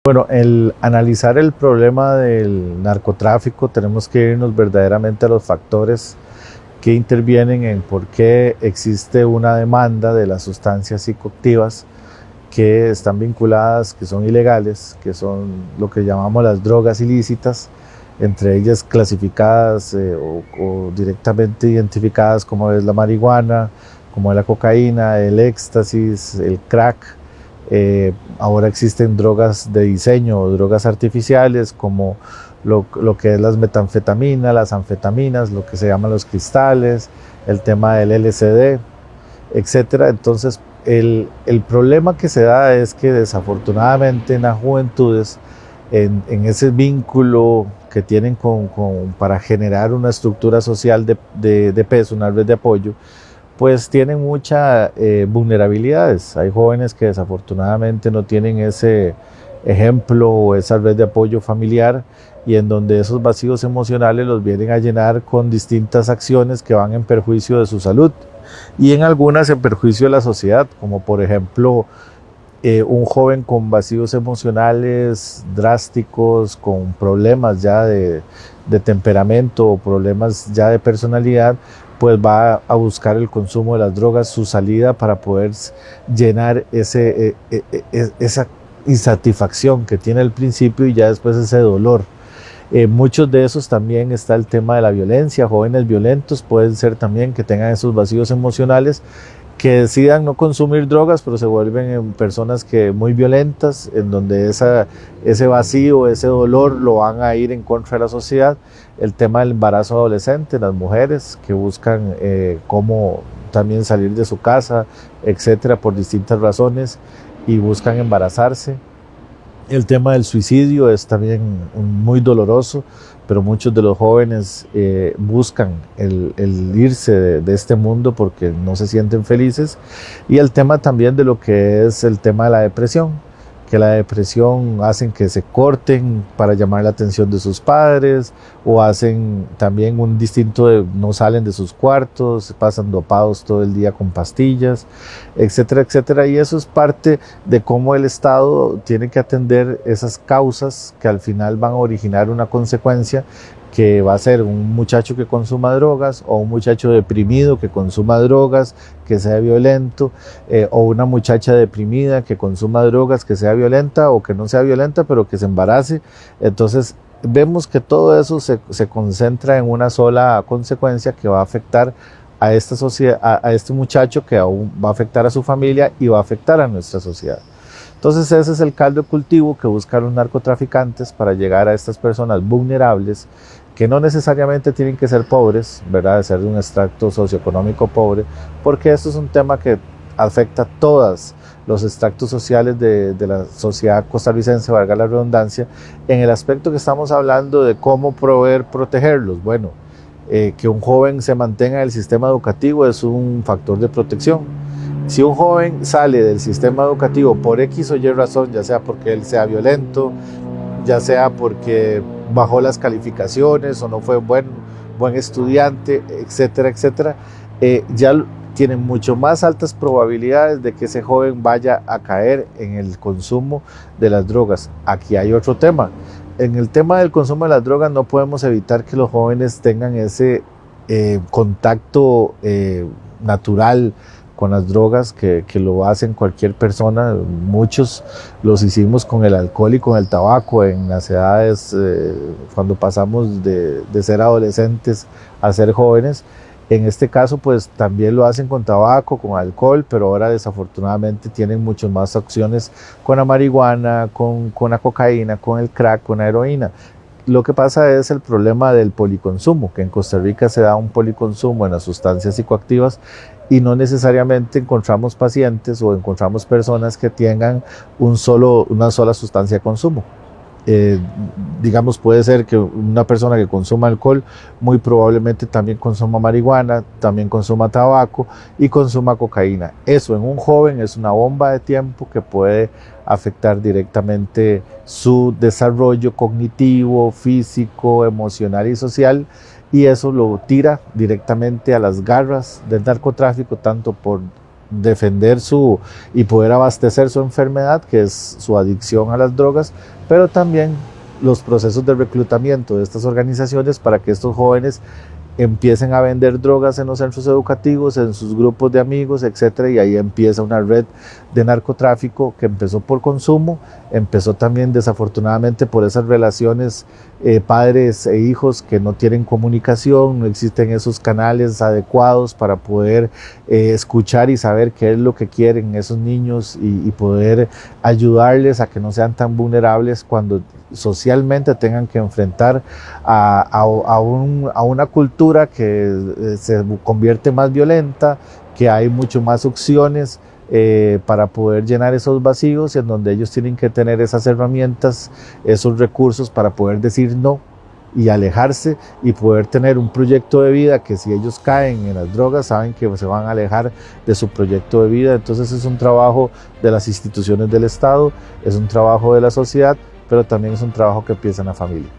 Bueno, el analizar el problema del narcotráfico tenemos que irnos verdaderamente a los factores que intervienen en por qué existe una demanda de las sustancias psicoactivas que están vinculadas, que son ilegales, que son lo que llamamos las drogas ilícitas, entre ellas clasificadas o directamente identificadas como es la marihuana, como es la cocaína, el éxtasis, el crack. Ahora existen drogas de diseño o drogas artificiales como lo que es las metanfetaminas, las anfetaminas, lo que se llaman los cristales, el tema del LSD, etcétera. Entonces, el problema que se da es que desafortunadamente en las juventudes, en ese vínculo que tienen para generar una estructura social de peso, una red de apoyo, pues tienen muchas vulnerabilidades. Hay jóvenes que desafortunadamente no tienen ese ejemplo o esa red de apoyo familiar y en donde esos vacíos emocionales los vienen a llenar con distintas acciones que van en perjuicio de su salud y en algunas en perjuicio de la sociedad, como por ejemplo un joven con vacíos emocionales drásticos, con problemas ya de temperamento o problemas ya de personalidad, pues va a buscar el consumo de las drogas, su salida para poder llenar esa insatisfacción que tiene al principio y ya después ese dolor. Muchos de esos también está el tema de la violencia, jóvenes violentos pueden ser también que tengan esos vacíos emocionales, que decidan no consumir drogas, pero se vuelven personas que muy violentas, en donde ese vacío, ese dolor lo van a ir en contra de la sociedad. El tema del embarazo adolescente, las mujeres que buscan cómo también salir de su casa, etcétera, por distintas razones y buscan embarazarse. El tema del suicidio es también muy doloroso, pero muchos de los jóvenes buscan el irse de este mundo porque no se sienten felices. Y el tema también de lo que es el tema de la depresión, que la depresión hacen que se corten para llamar la atención de sus padres o hacen también un distinto de no salen de sus cuartos, pasan dopados todo el día con pastillas, etcétera, etcétera. Y eso es parte de cómo el Estado tiene que atender esas causas que al final van a originar una consecuencia que va a ser un muchacho que consuma drogas o un muchacho deprimido que consuma drogas, que sea violento, o una muchacha deprimida que consuma drogas, que sea violenta o que no sea violenta, pero que se embarace. Entonces vemos que todo eso se concentra en una sola consecuencia que va a afectar a esta sociedad, a este muchacho, que aún va a afectar a su familia y va a afectar a nuestra sociedad. Entonces ese es el caldo de cultivo que buscan los narcotraficantes para llegar a estas personas vulnerables que no necesariamente tienen que ser pobres, ¿verdad? De ser de un extracto socioeconómico pobre, porque esto es un tema que afecta a todos los extractos sociales de la sociedad costarricense, valga la redundancia, en el aspecto que estamos hablando de cómo protegerlos. Bueno, que un joven se mantenga en el sistema educativo es un factor de protección. Si un joven sale del sistema educativo por X o Y razón, ya sea porque él sea violento, ya sea porque bajó las calificaciones o no fue buen estudiante, etcétera, etcétera, ya tienen mucho más altas probabilidades de que ese joven vaya a caer en el consumo de las drogas. Aquí hay otro tema. En el tema del consumo de las drogas no podemos evitar que los jóvenes tengan ese contacto natural con las drogas que lo hacen cualquier persona. Muchos los hicimos con el alcohol y con el tabaco en las edades cuando pasamos de ser adolescentes a ser jóvenes. En este caso pues también lo hacen con tabaco, con alcohol, pero ahora desafortunadamente tienen muchas más opciones con la marihuana, con la cocaína, con el crack, con la heroína. Lo que pasa es el problema del policonsumo, que en Costa Rica se da un policonsumo en las sustancias psicoactivas y no necesariamente encontramos pacientes o encontramos personas que tengan una sola sustancia de consumo. Digamos, puede ser que una persona que consuma alcohol muy probablemente también consuma marihuana, también consuma tabaco y consuma cocaína. Eso en un joven es una bomba de tiempo que puede afectar directamente su desarrollo cognitivo, físico, emocional y social, y eso lo tira directamente a las garras del narcotráfico, tanto por defender y poder abastecer su enfermedad, que es su adicción a las drogas, pero también los procesos de reclutamiento de estas organizaciones para que estos jóvenes empiecen a vender drogas en los centros educativos, en sus grupos de amigos, etcétera, y ahí empieza una red de narcotráfico que empezó por consumo, empezó también desafortunadamente por esas relaciones padres e hijos que no tienen comunicación, no existen esos canales adecuados para poder escuchar y saber qué es lo que quieren esos niños y poder ayudarles a que no sean tan vulnerables cuando socialmente tengan que enfrentar a una cultura que se convierte más violenta, que hay mucho más opciones para poder llenar esos vacíos, en donde ellos tienen que tener esas herramientas, esos recursos para poder decir no y alejarse y poder tener un proyecto de vida que si ellos caen en las drogas saben que se van a alejar de su proyecto de vida. Entonces es un trabajo de las instituciones del Estado, es un trabajo de la sociedad, pero también es un trabajo que empieza en la familia.